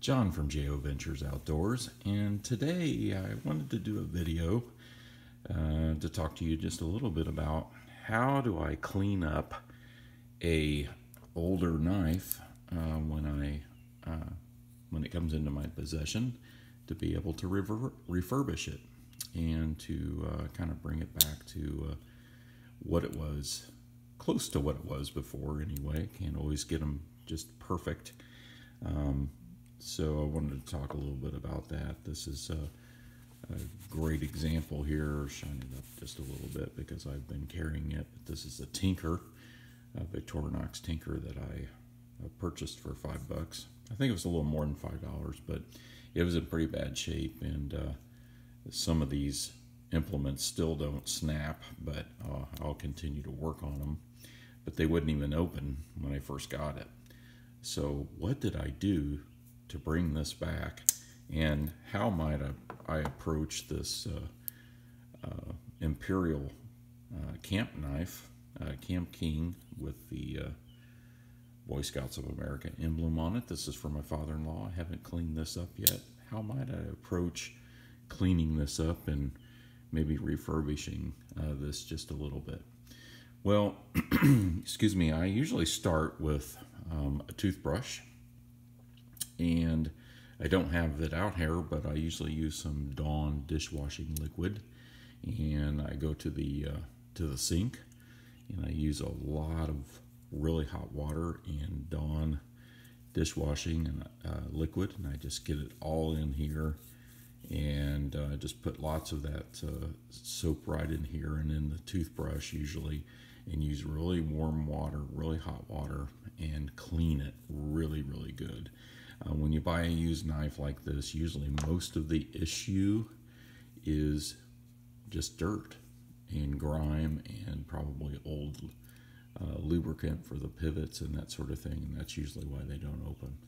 John from JO Ventures Outdoors, and today I wanted to do a video to talk to you just a little bit about how do I clean up a older knife when it comes into my possession, to be able to refurbish it and to kind of bring it back to what it was, close to what it was before anyway. Can't always get them just perfect. So I wanted to talk a little bit about that. This is a great example here. Shine it up just a little bit because I've been carrying it. But this is a Tinker, a Victorinox Tinker that I purchased for $5. I think it was a little more than $5, but it was in pretty bad shape, and some of these implements still don't snap, but I'll continue to work on them. But they wouldn't even open when I first got it. So what did I do to bring this back, and how might I approach this Imperial camp knife, Camp King, with the Boy Scouts of America emblem on it. This is for my father-in-law. I haven't cleaned this up yet. How might I approach cleaning this up and maybe refurbishing this just a little bit? Well, excuse me, I usually start with a toothbrush, and I don't have it out here, but I usually use some Dawn dishwashing liquid, and I go to the sink, and I use a lot of really hot water and Dawn dishwashing and liquid, and I just get it all in here, and just put lots of that soap right in here and in the toothbrush usually, and use really warm water, really hot water, and clean it really, really good. When you buy a used knife like this, usually most of the issue is just dirt and grime and probably old lubricant for the pivots and that sort of thing, and that's usually why they don't open.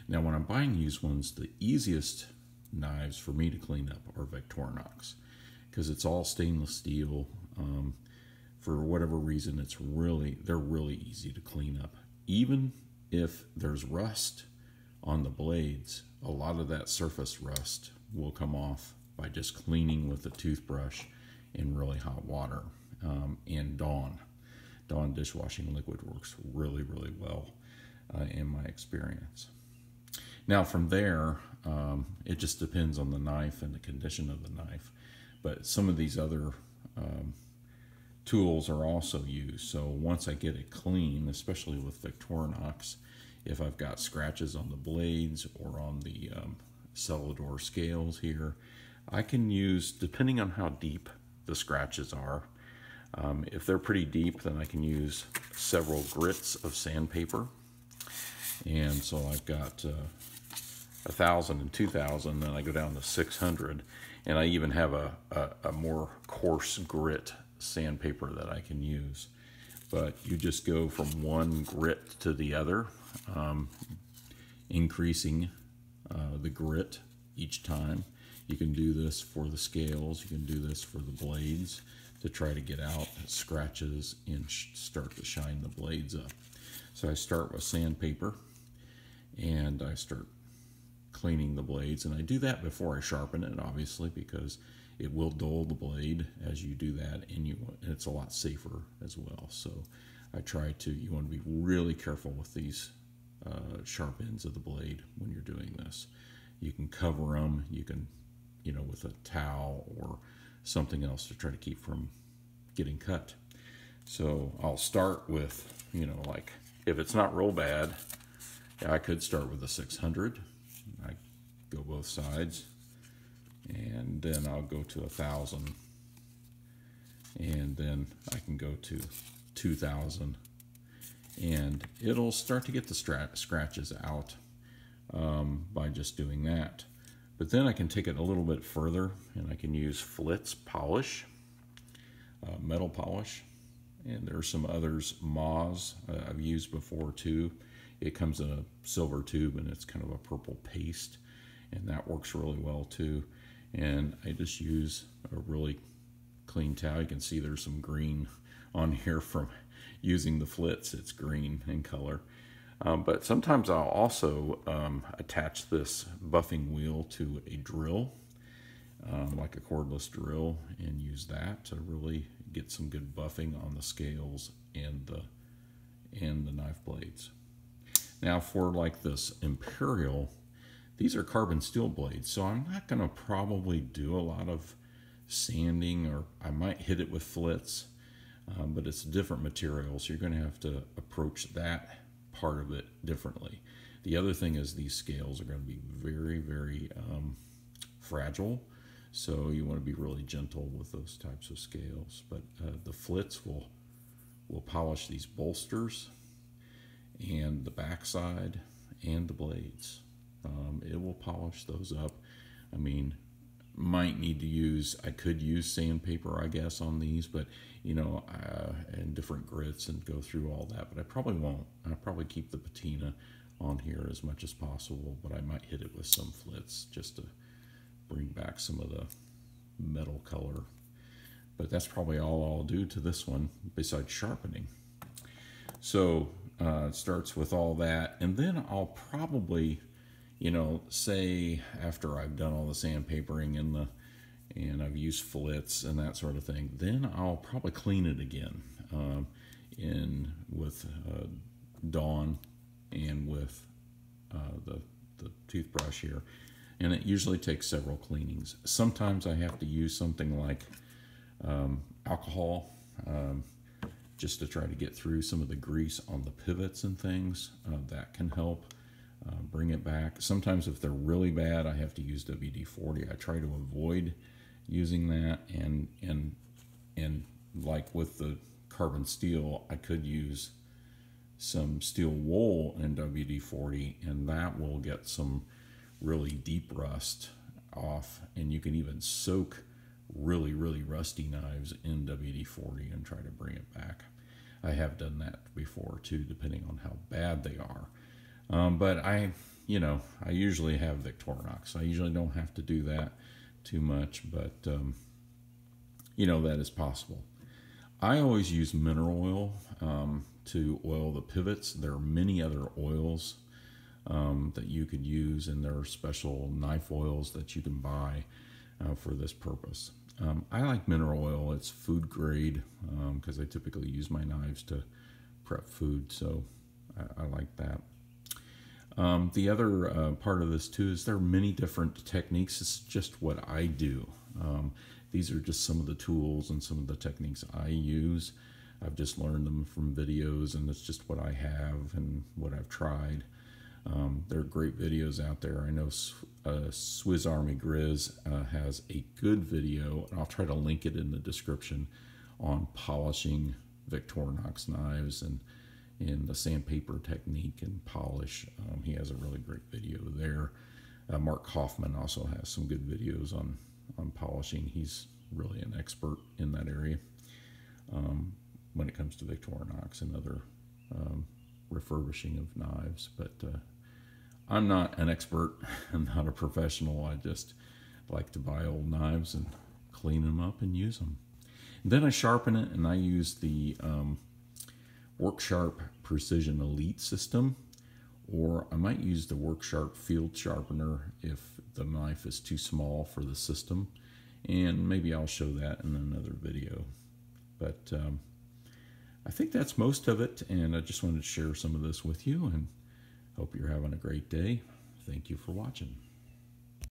Now, when I'm buying used ones, the easiest knives for me to clean up are Victorinox, because it's all stainless steel. For whatever reason, they're really easy to clean up. Even if there's rust on the blades, a lot of that surface rust will come off by just cleaning with a toothbrush in really hot water. And Dawn dishwashing liquid works really, really well in my experience. Now from there, it just depends on the knife and the condition of the knife. But some of these other tools are also used. So once I get it clean, especially with Victorinox, if I've got scratches on the blades or on the Celador scales here, I can use, depending on how deep the scratches are, if they're pretty deep, then I can use several grits of sandpaper. And so I've got 1,000 and 2,000, then I go down to 600, and I even have a more coarse grit sandpaper that I can use. But you just go from one grit to the other, increasing the grit each time. You can do this for the scales, you can do this for the blades, to try to get out scratches and start to shine the blades up. So I start with sandpaper, and I start cleaning the blades, and I do that before I sharpen it, obviously, because it will dull the blade as you do that, and it's a lot safer as well. So I try to, you want to be really careful with these sharp ends of the blade when you're doing this. You can cover them, you can, with a towel or something else to try to keep from getting cut. So I'll start with, like, if it's not real bad, I could start with a 600. I go both sides, and then I'll go to 1,000, and then I can go to 2,000, and it'll start to get the scratches out by just doing that. But then I can take it a little bit further, and I can use Flitz polish, metal polish, and there's some others, Moz, I've used before too. It comes in a silver tube, and it's kind of a purple paste, and that works really well too. And I just use a really clean towel. You can see there's some green on here from using the Flitz. It's green in color. But sometimes I'll also attach this buffing wheel to a drill, like a cordless drill, and use that to really get some good buffing on the scales and the knife blades. Now for like this Imperial, these are carbon steel blades, so I'm not going to probably do a lot of sanding, or I might hit it with flits, but it's a different material, so you're going to have to approach that part of it differently. The other thing is these scales are going to be very, very fragile, so you want to be really gentle with those types of scales. But the flits will polish these bolsters and the backside and the blades. It will polish those up. I mean, might need to use, I could use sandpaper, I guess, on these, but you know, and different grits and go through all that, but I probably won't. I'll probably keep the patina on here as much as possible, but I might hit it with some flits just to bring back some of the metal color. But that's probably all I'll do to this one besides sharpening. So it starts with all that, and then I'll probably, you know, say after I've done all the sandpapering and I've used flits and that sort of thing, then I'll probably clean it again with Dawn and with the toothbrush here. And it usually takes several cleanings. Sometimes I have to use something like alcohol just to try to get through some of the grease on the pivots and things. That can help bring it back. Sometimes if they're really bad, I have to use WD-40. I try to avoid using that, and like with the carbon steel, I could use some steel wool in WD-40, and that will get some really deep rust off, and you can even soak really, really rusty knives in WD-40 and try to bring it back. I have done that before too, depending on how bad they are. But I usually have Victorinox. I usually don't have to do that too much, but you know, that is possible. I always use mineral oil to oil the pivots. There are many other oils that you could use, and there are special knife oils that you can buy for this purpose. I like mineral oil. It's food grade because I typically use my knives to prep food, so I like that. The other part of this too is there are many different techniques. It's just what I do. These are just some of the tools and some of the techniques I use. I've just learned them from videos, and it's just what I have and what I've tried. There are great videos out there. I know Swiss Army Grizz has a good video, and I'll try to link it in the description, on polishing Victorinox knives and the sandpaper technique and polish. He has a really great video there. Mark Kaufman also has some good videos on polishing. He's really an expert in that area when it comes to Victorinox and other refurbishing of knives. But I'm not an expert. I'm not a professional. I just like to buy old knives and clean them up and use them. And then I sharpen it, and I use the WorkSharp Precision Elite system, or I might use the WorkSharp Field Sharpener if the knife is too small for the system, and maybe I'll show that in another video. But I think that's most of it, and I just wanted to share some of this with you, and hope you're having a great day. Thank you for watching.